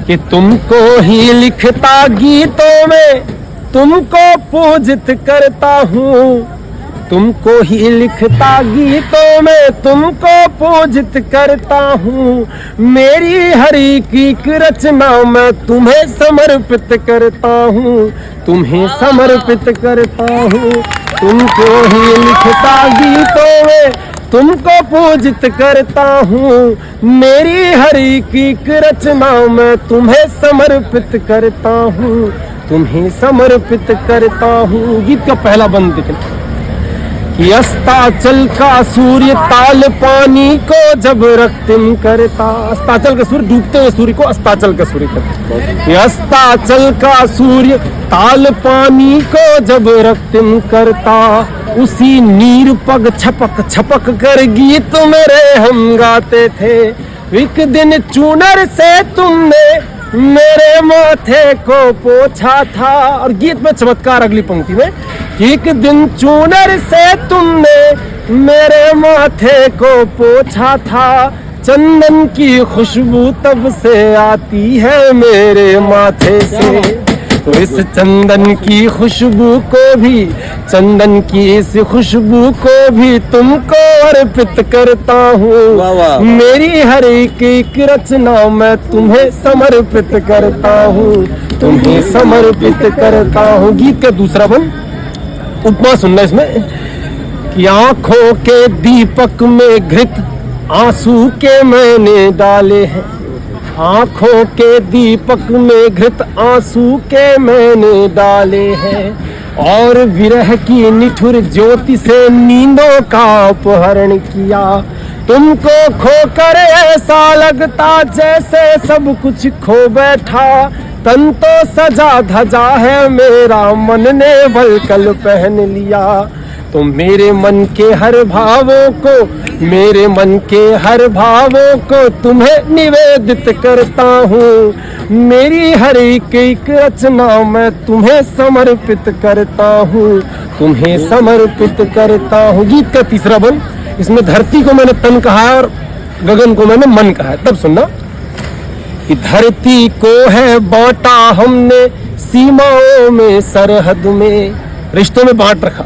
कि तुमको ही लिखता गीतों में, तुमको पूजित करता हूँ। तुमको ही लिखता गीतों में, तुमको पूजित करता हूँ। मेरी हर एक रचना मैं तुम्हें समर्पित करता हूँ, तुम्हें समर्पित करता हूँ। तुमको ही लिखता गीतों में, तुमको पूजित करता हूँ। मेरी हर एक रचना मैं तुम्हें समर्पित करता हूँ, तुम्हें समर्पित करता हूँ। गीत का पहला बंद देखना कि अस्ताचल का सूर्य ताल पानी को जब रक्तिम करता। अस्ताचल का सूर्य, डूबते हुए सूर्य को अस्ताचल का सूर्य कहते। अस्ताचल का सूर्य ताल पानी को जब रक्तिम करता, उसी नीर पग छपक छपक कर गीत मेरे हम गाते थे। एक दिन चूनर से तुमने मेरे माथे को पोछा था। और गीत में चमत्कार अगली पंक्ति में, एक दिन चूनर से तुमने मेरे माथे को पोछा था। चंदन की खुशबू तब से आती है मेरे माथे से। तो इस चंदन की खुशबू को भी, चंदन की इस खुशबू को भी तुमको अर्पित करता हूँ। मेरी हर एक रचना मैं तुम्हें समर्पित करता हूँ, तुम्हें समर्पित करता हूँ। गीत का दूसरा बन उपमा सुनना इसमें कि आंखों के दीपक में घृत आंसू के मैंने डाले हैं। आंखों के दीपक में घृत आंसू के मैंने डाले हैं। और विरह की निठुर ज्योति से नींदों का अपहरण किया। तुमको खोकर ऐसा लगता जैसे सब कुछ खो बैठा। तन तो सजा धजा है मेरा, मन ने वलकल पहन लिया। तो मेरे मन के हर भावों को, मेरे मन के हर भावों को तुम्हें निवेदित करता हूँ। मेरी हर एक रचना मैं तुम्हें समर्पित करता हूँ, तुम्हें समर्पित करता हूँ। गीत का तीसरा बन, इसमें धरती को मैंने तन कहा है और गगन को मैंने मन कहा है। तब सुनना कि धरती को है बांटा हमने सीमाओं में, सरहद में, रिश्तों में बांट रखा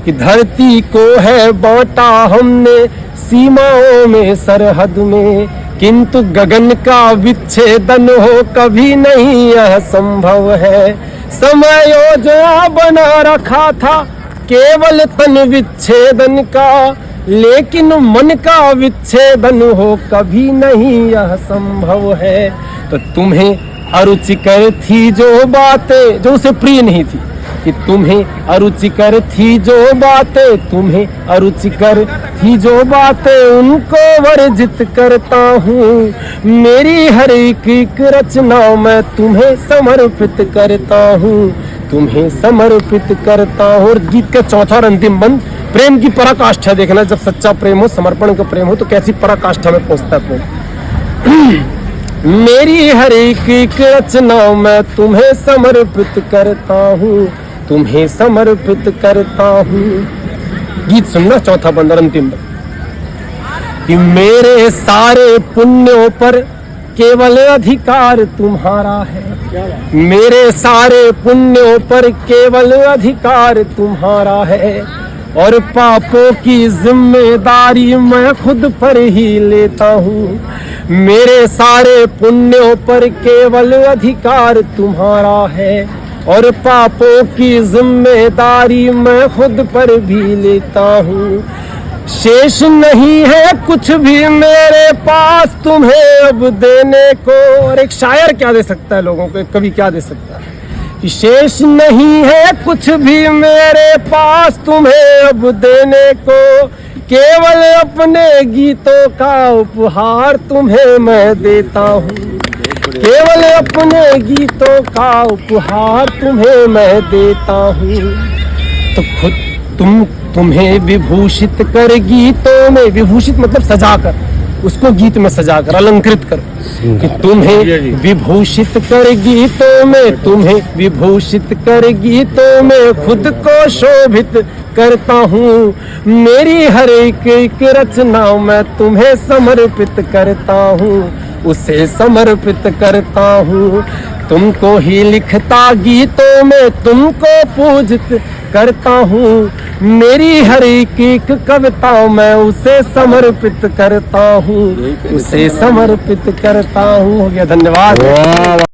कि धरती को है बांटा हमने सीमाओं में, सरहद में। किंतु गगन का विच्छेदन हो कभी नहीं यह संभव है। समय योजना बना रखा था केवल तन विच्छेदन का, लेकिन मन का विच्छेदन हो कभी नहीं यह संभव है। तो तुम्हें अरुचिकर थी जो बातें, जो उसे प्रिय नहीं थी, कि तुम्हें अरुचिकर थी जो बातें, तुम्हें अरुचिकर थी जो बातें, उनको वर्जित करता हूँ। मेरी हर एक रचना मैं तुम्हें समर्पित करता हूँ, तुम्हें समर्पित करता हूँ। और गीत का चौथा और अंतिम बंद, प्रेम की पराकाष्ठा देखना। जब सच्चा प्रेम हो, समर्पण का प्रेम हो, तो कैसी पराकाष्ठा में पहुंचता है प्रेम। मेरी हर एक रचना मैं तुम्हें समर्पित करता हूँ, तुम्हें समर्पित करता हूँ। गीत सुनना, चौथा बंद और अंतिम बंद, कि मेरे सारे पुण्यों पर केवल अधिकार तुम्हारा है। मेरे सारे पुण्यों पर केवल अधिकार तुम्हारा है। और पापों की जिम्मेदारी मैं खुद पर ही लेता हूँ। मेरे सारे पुण्यों पर केवल अधिकार तुम्हारा है। और पापों की जिम्मेदारी मैं खुद पर भी लेता हूँ। शेष नहीं है कुछ भी मेरे पास तुम्हें अब देने को। और एक शायर क्या दे सकता है लोगों को, एक कवि क्या दे सकता है कि शेष नहीं है कुछ भी मेरे पास तुम्हें अब देने को। केवल अपने गीतों का उपहार तुम्हें मैं देता हूँ। केवल अपने गीतों का उपहार तुम्हें मैं देता हूँ। तो खुद तुम्हें विभूषित कर गीतों में, विभूषित मतलब सजाकर, उसको गीत में सजाकर अलंकृत कर, कि तुम्हें विभूषित कर गीतों में, तुम्हें विभूषित कर गीतों में खुद को शोभित करता हूँ। मेरी हर एक रचना मैं तुम्हें समर्पित करता हूँ, उसे समर्पित करता हूँ। तुमको ही लिखता गीतों में तुमको पूजित करता हूँ। मेरी हर एक कविता मैं उसे समर्पित करता हूँ, उसे समर्पित करता हूँ। हो गया, धन्यवाद।